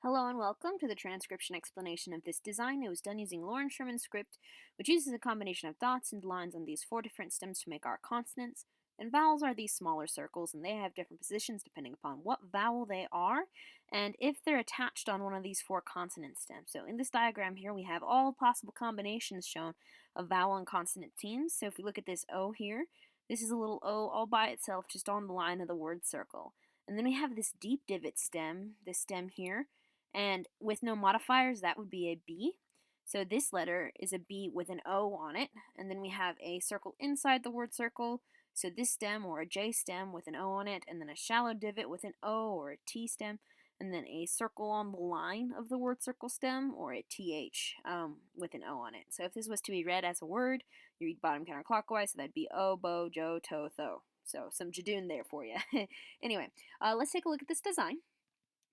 Hello and welcome to the transcription explanation of this design. It was done using Loren Sherman script, which uses a combination of dots and lines on these four different stems to make our consonants. And vowels are these smaller circles, and they have different positions depending upon what vowel they are, and if they're attached on one of these four consonant stems. So in this diagram here, we have all possible combinations shown of vowel and consonant teams. So if we look at this O here, this is a little O all by itself, just on the line of the word circle. And then we have this deep divot stem, this stem here, and with no modifiers, that would be a B. So this letter is a B with an O on it. And then we have a circle inside the word circle. So this stem or a J stem with an O on it, and then a shallow divot with an O or a T stem, and then a circle on the line of the word circle stem or a TH with an O on it. So if this was to be read as a word, you read bottom counterclockwise, so that'd be O, Bo, Jo, To, Tho. So some Jadoon there for you. Anyway, let's take a look at this design.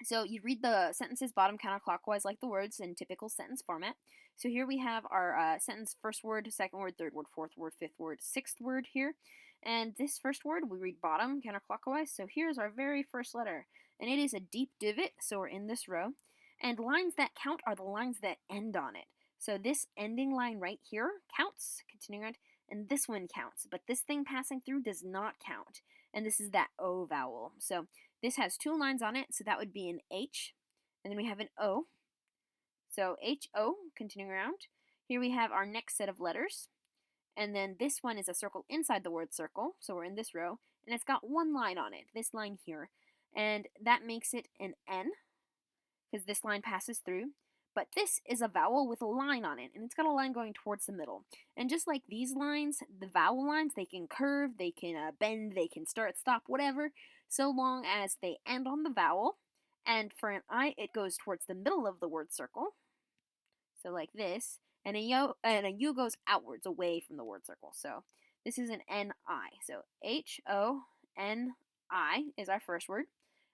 So you read the sentences bottom counterclockwise like the words in typical sentence format. So here we have our sentence first word, second word, third word, fourth word, fifth word, sixth word here. And this first word we read bottom counterclockwise. So here's our very first letter. And it is a deep divot, so we're in this row. And lines that count are the lines that end on it. So this ending line right here counts, continuing on, and this one counts. But this thing passing through does not count. And this is that O vowel. So this has two lines on it, so that would be an H, and then we have an O. So H-O, continuing around. Here we have our next set of letters, and then this one is a circle inside the word circle, so we're in this row, and it's got one line on it, this line here, and that makes it an N, because this line passes through. But this is a vowel with a line on it, and it's got a line going towards the middle. And just like these lines, the vowel lines, they can curve, they can bend, they can start, stop, whatever, so long as they end on the vowel. And for an I, it goes towards the middle of the word circle, so like this, and a U goes outwards, away from the word circle. So this is an N-I. So H-O-N-I is our first word.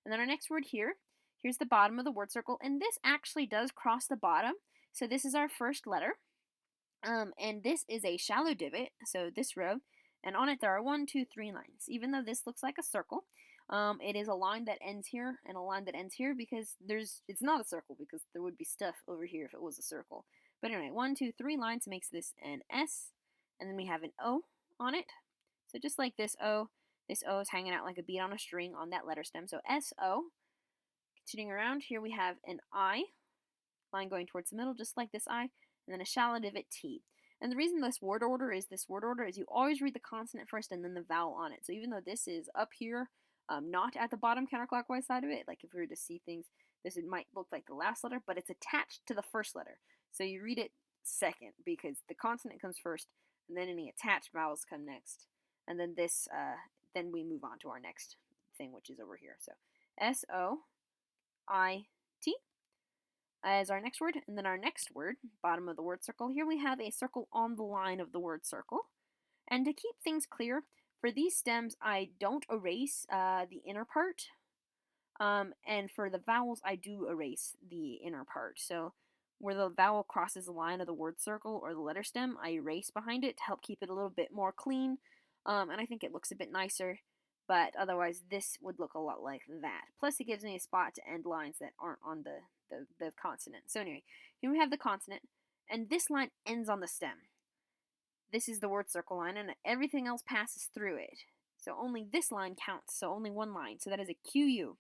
And then our next word here, here's the bottom of the word circle, and this actually does cross the bottom. So this is our first letter, and this is a shallow divot, so this row, and on it there are 1, 2, 3 lines. Even though this looks like a circle, it is a line that ends here and a line that ends here because it's not a circle because there would be stuff over here if it was a circle. But anyway, 1, 2, 3 lines makes this an S, and then we have an O on it. So just like this O is hanging out like a bead on a string on that letter stem. So S-O. Continuing around, here we have an I, line going towards the middle, just like this I, and then a shallow divot T. And the reason this word order is you always read the consonant first and then the vowel on it. So even though this is up here, not at the bottom counterclockwise side of it, like if we were to see things, it might look like the last letter, but it's attached to the first letter. So you read it second because the consonant comes first, and then any attached vowels come next. And then then we move on to our next thing, which is over here. So S-O-I-T as our next word, and then our next word, bottom of the word circle, here we have a circle on the line of the word circle. And to keep things clear, for these stems, I don't erase the inner part, and for the vowels, I do erase the inner part. So where the vowel crosses the line of the word circle or the letter stem, I erase behind it to help keep it a little bit more clean, and I think it looks a bit nicer. But otherwise, this would look a lot like that. Plus, it gives me a spot to end lines that aren't on the consonant. So anyway, here we have the consonant, and this line ends on the stem. This is the word circle line, and everything else passes through it. So only this line counts, so only one line. So that is a QU.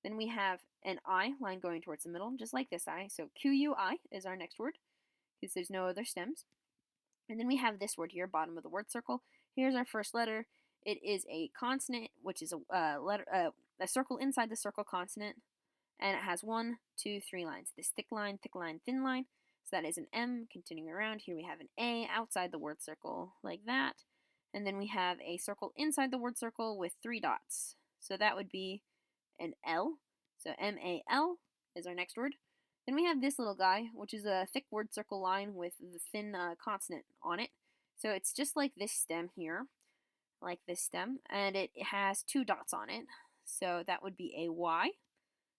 Then we have an I line going towards the middle, just like this I. So QUI is our next word, because there's no other stems. And then we have this word here, bottom of the word circle. Here's our first letter. It is a consonant, which is a circle inside the circle consonant, and it has 1, 2, 3 lines. This thick line, thin line. So that is an M. Continuing around, here we have an A outside the word circle, like that. And then we have a circle inside the word circle with 3 dots. So that would be an L. So M-A-L is our next word. Then we have this little guy, which is a thick word circle line with the thin consonant on it. So it's just like this stem here, like this stem, and it has 2 dots on it. So that would be a Y.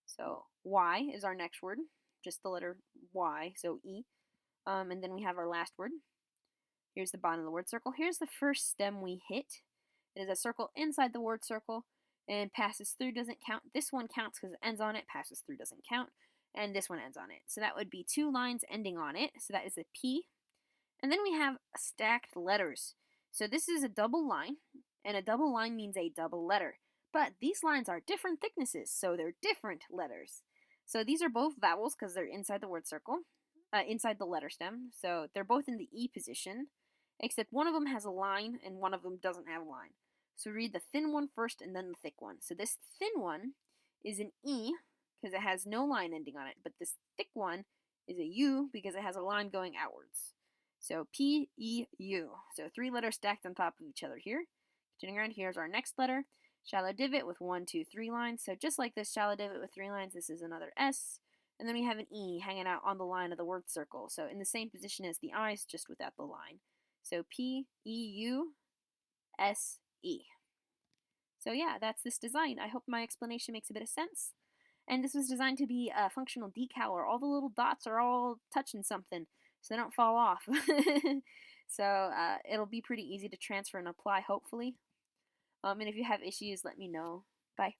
So Y is our next word, just the letter Y, so E. And then we have our last word. Here's the bottom of the word circle. Here's the first stem we hit. It is a circle inside the word circle, and passes through doesn't count. This one counts because it ends on it, passes through doesn't count. and this one ends on it. So that would be 2 lines ending on it. So that is a P. And then we have stacked letters. So this is a double line, and a double line means a double letter. But these lines are different thicknesses, so they're different letters. So these are both vowels because they're inside the word circle, inside the letter stem. So they're both in the E position, except one of them has a line and one of them doesn't have a line. So read the thin one first and then the thick one. So this thin one is an E because it has no line ending on it, but this thick one is a U because it has a line going outwards. So P-E-U. So 3 letters stacked on top of each other here. Continuing around, here's our next letter. Shallow divot with 1, 2, 3 lines. So just like this shallow divot with 3 lines, this is another S. And then we have an E hanging out on the line of the word circle. So in the same position as the I's, just without the line. So P-E-U-S-E. So yeah, that's this design. I hope my explanation makes a bit of sense. And this was designed to be a functional decal where all the little dots are all touching something so they don't fall off. So it'll be pretty easy to transfer and apply, hopefully. And if you have issues, let me know. Bye.